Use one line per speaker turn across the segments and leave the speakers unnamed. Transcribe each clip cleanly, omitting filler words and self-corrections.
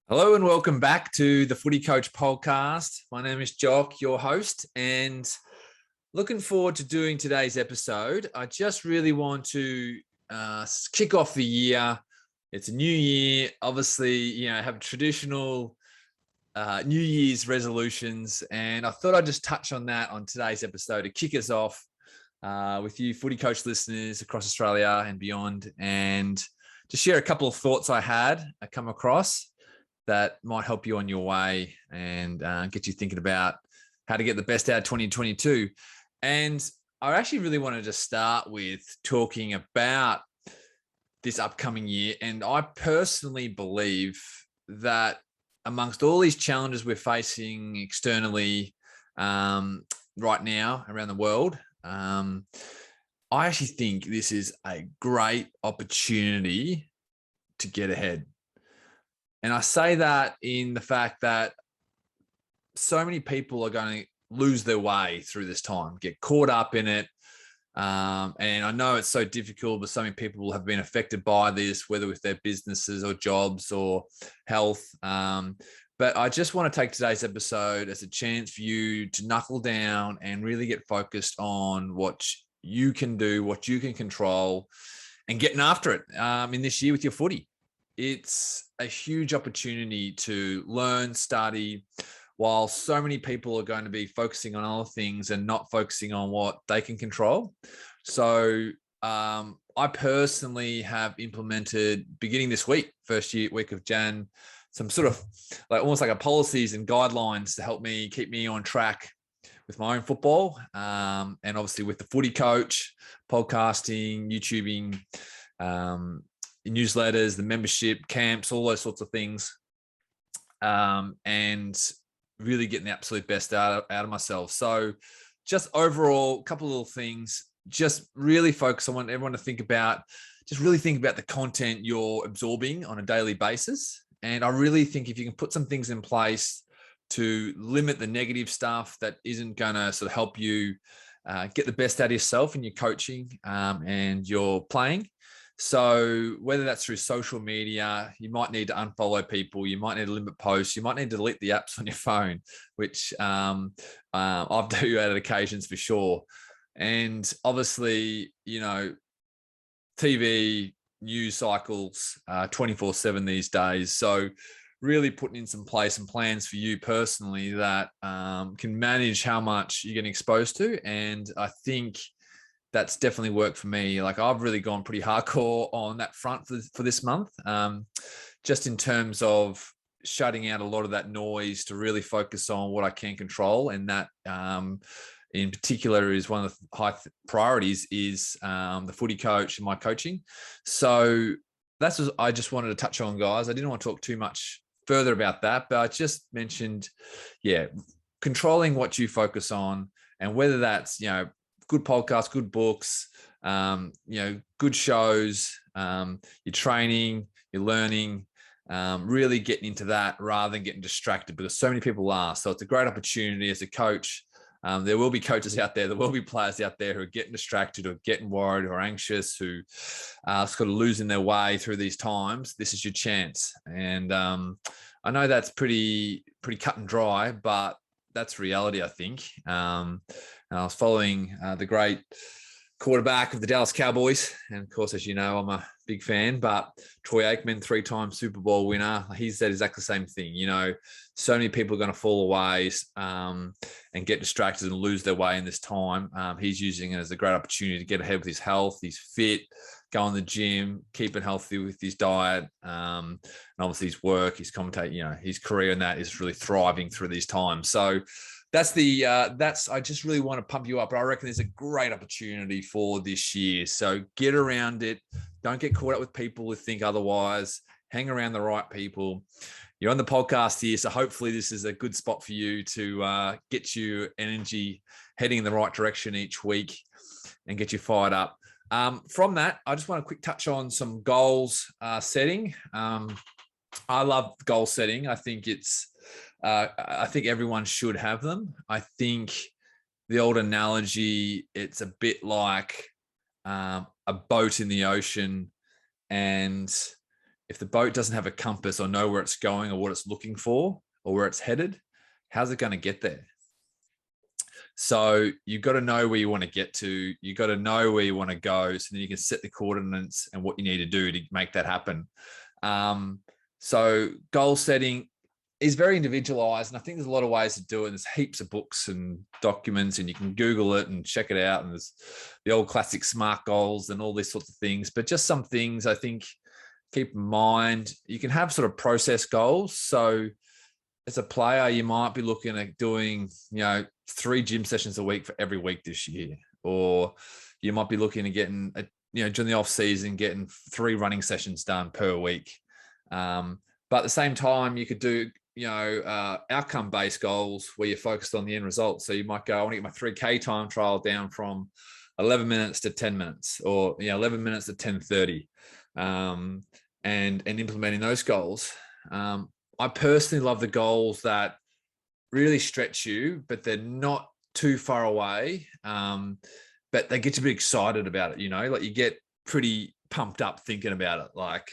Hello and welcome back to the Footy Coach podcast. My name is Jock, your host, and looking forward to doing today's episode. I just really want to kick off the year. It's a new year. Obviously, have traditional New Year's resolutions, and I thought I'd just touch on that on today's episode to kick us off with you Footy Coach listeners across Australia and beyond, and to share a couple of thoughts I come across that might help you on your way and get you thinking about how to get the best out of 2022. And I actually really wanted to start with talking about this upcoming year. And I personally believe that amongst all these challenges we're facing externally right now around the world, I actually think this is a great opportunity to get ahead. And I say that in the fact that so many people are going to lose their way through this time, get caught up in it. And I know it's so difficult, but so many people have been affected by this, whether with their businesses or jobs or health. But I just want to take today's episode as a chance for you to knuckle down and really get focused on what you can do, what you can control, and getting after it in this year with your footy. It's a huge opportunity to learn, study, while so many people are going to be focusing on other things and not focusing on what they can control. So I personally have implemented, beginning this week, week of Jan, some sort of almost like a policies and guidelines to help me keep me on track with my own football, and obviously with the Footy Coach, podcasting, YouTubing, newsletters, the membership, camps, all those sorts of things, and really getting the absolute best out of myself. So just overall, a couple of little things, just really focus. I want everyone to think about the content you're absorbing on a daily basis. And I really think if you can put some things in place to limit the negative stuff that isn't going to sort of help you get the best out of yourself in your coaching and your playing. So whether that's through social media, you might need to unfollow people, you might need to limit posts, you might need to delete the apps on your phone, which I've do at occasions for sure. And obviously, TV news cycles 24/7 these days. So really putting in some place and plans for you personally that can manage how much you're getting exposed to. And I think that's definitely worked for me. Like I've really gone pretty hardcore on that front for this month, just in terms of shutting out a lot of that noise to really focus on what I can control. And that in particular is one of the high priorities is the Footy Coach and my coaching. So that's what I just wanted to touch on, guys. I didn't want to talk too much further about that, but I just mentioned, controlling what you focus on, and whether that's, good podcasts, good books, good shows, your training, your learning, really getting into that rather than getting distracted, because so many people are. So it's a great opportunity as a coach. There will be coaches out there, there will be players out there who are getting distracted or getting worried or anxious, who are sort of losing their way through these times. This is your chance. And I know that's pretty cut and dry, but that's reality, I think. And I was following the great quarterback of the Dallas Cowboys. And of course, as you know, I'm a big fan, but Troy Aikman, 3-time Super Bowl winner, he said exactly the same thing. So many people are going to fall away and get distracted and lose their way in this time. He's using it as a great opportunity to get ahead with his health. He's fit, go in the gym, keep it healthy with his diet, and obviously his work, his commentating, his career and that is really thriving through these times. So I just really want to pump you up. But I reckon there's a great opportunity for this year. So get around it. Don't get caught up with people who think otherwise. Hang around the right people. You're on the podcast here, so hopefully this is a good spot for you to get your energy heading in the right direction each week and get you fired up. From that, I just want to quick touch on some goals setting. I love goal setting. I think I think everyone should have them. I think the old analogy, it's a bit like a boat in the ocean, and if the boat doesn't have a compass or know where it's going or what it's looking for or where it's headed, how's it going to get there? So you've got to know where you want to get to. You've got to know where you want to go, so then you can set the coordinates and what you need to do to make that happen. So goal setting is very individualized, and I think there's a lot of ways to do it. There's heaps of books and documents, and you can Google it and check it out. And there's the old classic SMART goals and all these sorts of things. But just some things I think keep in mind. You can have sort of process goals. So as a player, you might be looking at doing, 3 gym sessions a week for every week this year, or you might be looking at getting, during the off season, getting 3 running sessions done per week. But at the same time, you could do, outcome-based goals where you're focused on the end result. So you might go, I want to get my 3K time trial down from 11 minutes to 10 minutes, or 11 minutes to 10:30. And implementing those goals. I personally love the goals that really stretch you, but they're not too far away. But they get you a bit excited about it, like you get pretty pumped up thinking about it. Like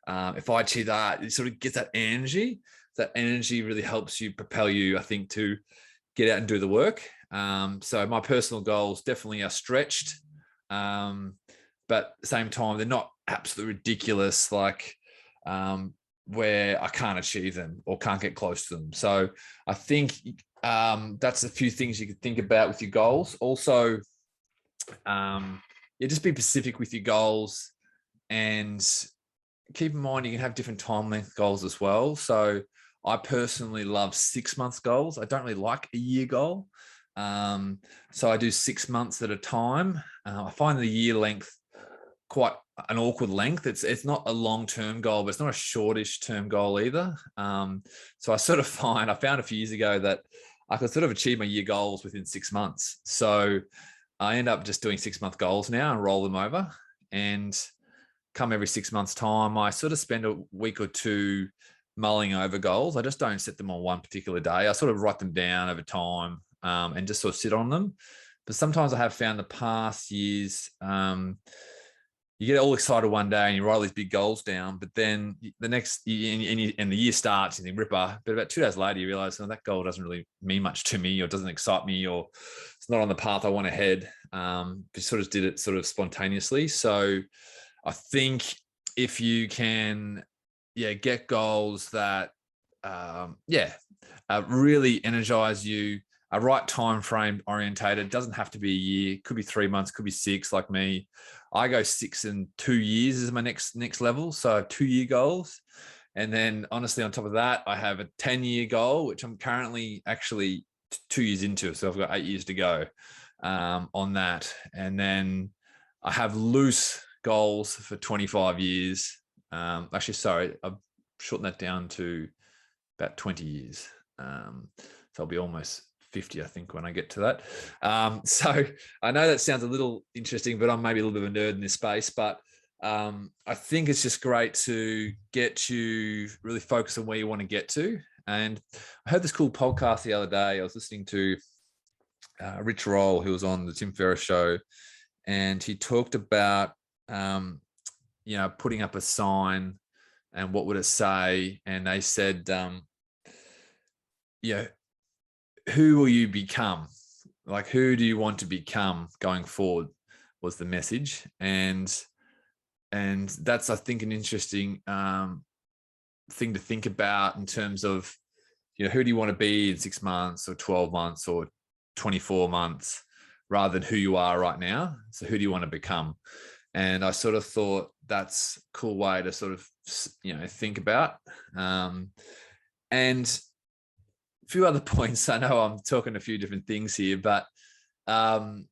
if I achieve that, it sort of gets that energy. That energy really helps you, propel you, I think, to get out and do the work. So my personal goals definitely are stretched. But at the same time, they're not absolutely ridiculous, like where I can't achieve them or can't get close to them. So I think that's a few things you could think about with your goals. Also, just be specific with your goals, and keep in mind you can have different time length goals as well. So I personally love 6 months goals. I don't really like a year goal. So I do 6 months at a time. I find the year length quite an awkward length. It's not a long-term goal, but it's not a shortish term goal either. So I sort of I found a few years ago that I could sort of achieve my year goals within 6 months. So I end up just doing 6-month goals now and roll them over. And come every 6 months time, I sort of spend a week or two mulling over goals. I just don't set them on one particular day. I sort of write them down over time and just sort of sit on them. But sometimes I have found the past years, you get all excited one day and you write all these big goals down, but then the next and the year starts and you ripper, but about 2 days later you realize, that goal doesn't really mean much to me, or doesn't excite me, or it's not on the path I want to head. Just sort of did it sort of spontaneously. So I think if you can, get goals that, really energize you, a right time frame orientated. Doesn't have to be a year. Could be 3 months. Could be 6. Like me, I go 6 and 2 years is my next level. So I have 2-year goals, and then honestly, on top of that, I have a 10-year goal, which I'm currently actually 2 years into. So I've got 8 years to go on that, and then I have loose goals for 25 years. Actually, sorry, I've shortened that down to about 20 years. So I'll be almost 50, I think, when I get to that. So I know that sounds a little interesting, but I'm maybe a little bit of a nerd in this space. But I think it's just great to get you really focused on where you want to get to. And I heard this cool podcast the other day. I was listening to Rich Roll, who was on the Tim Ferriss show, and he talked about putting up a sign and what would it say. And they said, who will you become? Like, who do you want to become going forward, was the message. And that's, I think, an interesting thing to think about in terms of, who do you want to be in 6 months or 12 months or 24 months, rather than who you are right now. So who do you want to become? And I sort of thought that's a cool way to sort of, think about. And a few other points. I know I'm talking a few different things here, but don't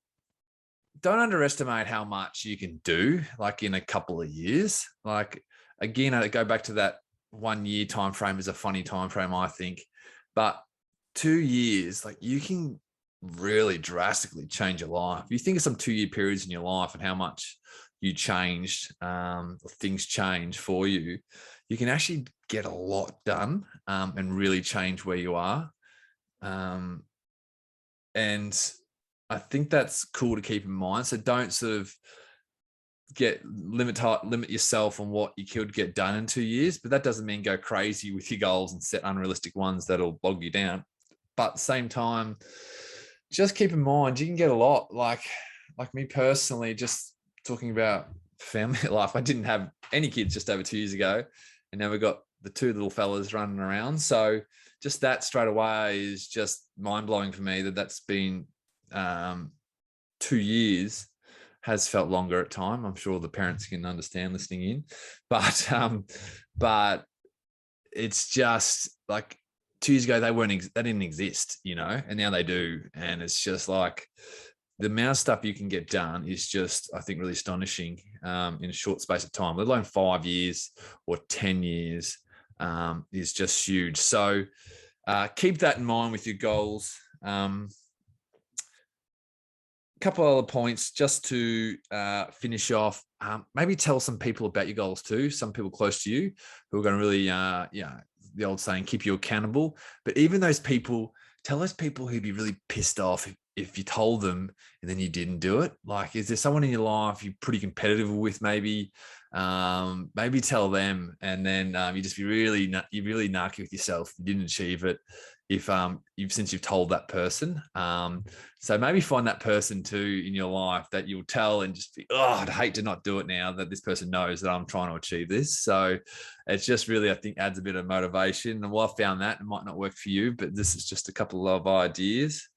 underestimate how much you can do, like in a couple of years. Like, again, I go back to that 1 year time frame is a funny time frame, I think, but 2 years, like, you can really drastically change your life. You think of some 2-year periods in your life and how much you changed, things change for you. You can actually get a lot done and really change where you are. And I think that's cool to keep in mind. So don't sort of limit yourself on what you could get done in 2 years, but that doesn't mean go crazy with your goals and set unrealistic ones that'll bog you down. But at the same time, just keep in mind you can get a lot. Like me personally, just talking about family life, I didn't have any kids just over 2 years ago, and now we've got the two little fellas running around. So just that straight away is just mind blowing for me that's been 2 years has felt longer at time. I'm sure the parents can understand listening in, but it's just like 2 years ago they didn't exist, and now they do. And it's just like the amount of stuff you can get done is just, I think, really astonishing in a short space of time, let alone 5 years or 10 years is just huge. So keep that in mind with your goals. Couple other points just to finish off. Maybe tell some people about your goals too, some people close to you who are going to really, the old saying, keep you accountable. But even those people, tell those people who'd be really pissed off if you told them and then you didn't do it. Like, is there someone in your life you're pretty competitive with? Maybe tell them, and then you just be really narky with yourself. You didn't achieve it since you've told that person. So maybe find that person too in your life that you'll tell and just be, I'd hate to not do it now that this person knows that I'm trying to achieve this. So it's just really, I think, adds a bit of motivation. And well, I found that it might not work for you, but this is just a couple of ideas.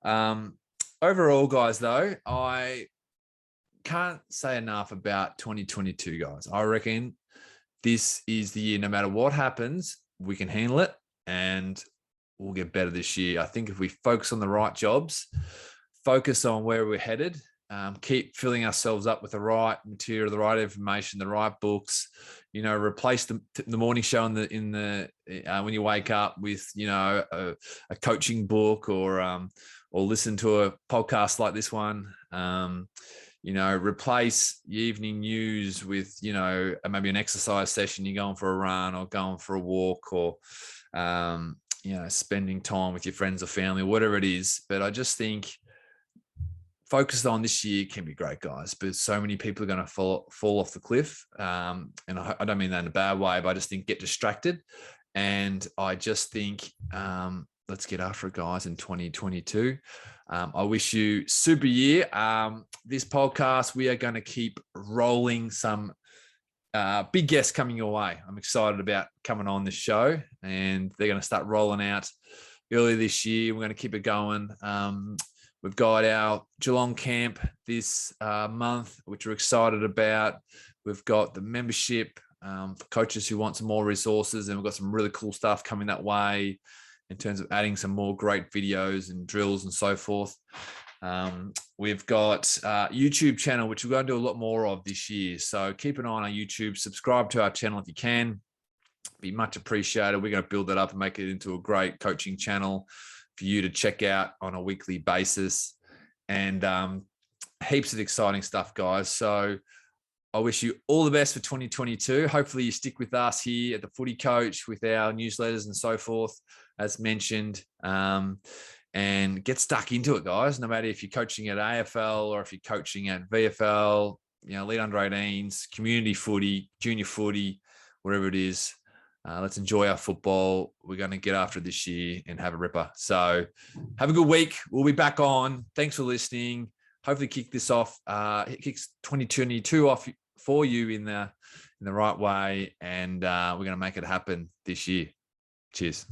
Overall, guys, though, I can't say enough about 2022, guys. I reckon this is the year, no matter what happens, we can handle it and we'll get better this year. I think if we focus on the right jobs, focus on where we're headed, keep filling ourselves up with the right material, the right information, the right books, replace the morning show when you wake up with, a coaching book or listen to a podcast like this one. Replace the evening news with, maybe an exercise session. You're going for a run or going for a walk or, spending time with your friends or family, whatever it is. But I just think focused on this year can be great, guys, but so many people are going to fall off the cliff. And I don't mean that in a bad way, but I just think get distracted. And I just think, let's get after it, guys, in 2022. I wish you super year. This podcast, we are going to keep rolling some big guests coming your way. I'm excited about coming on this show, and they're going to start rolling out early this year. We're going to keep it going. We've got our Geelong camp this month, which we're excited about. We've got the membership for coaches who want some more resources, and we've got some really cool stuff coming that way in terms of adding some more great videos and drills and so forth. We've got YouTube channel, which we're going to do a lot more of this year. So keep an eye on our YouTube, subscribe to our channel if you can. Be much appreciated. We're going to build that up and make it into a great coaching channel for you to check out on a weekly basis, and heaps of exciting stuff, guys. So I wish you all the best for 2022. Hopefully you stick with us here at the Footy Coach with our newsletters and so forth, as mentioned, and get stuck into it, guys. No matter if you're coaching at AFL or if you're coaching at VFL, lead under 18s, community footy, junior footy, whatever it is. Let's enjoy our football. We're going to get after it this year and have a ripper. So have a good week. We'll be back on. Thanks for listening. Hopefully kick this off. It kicks 2022 off for you in the right way. And we're going to make it happen this year. Cheers.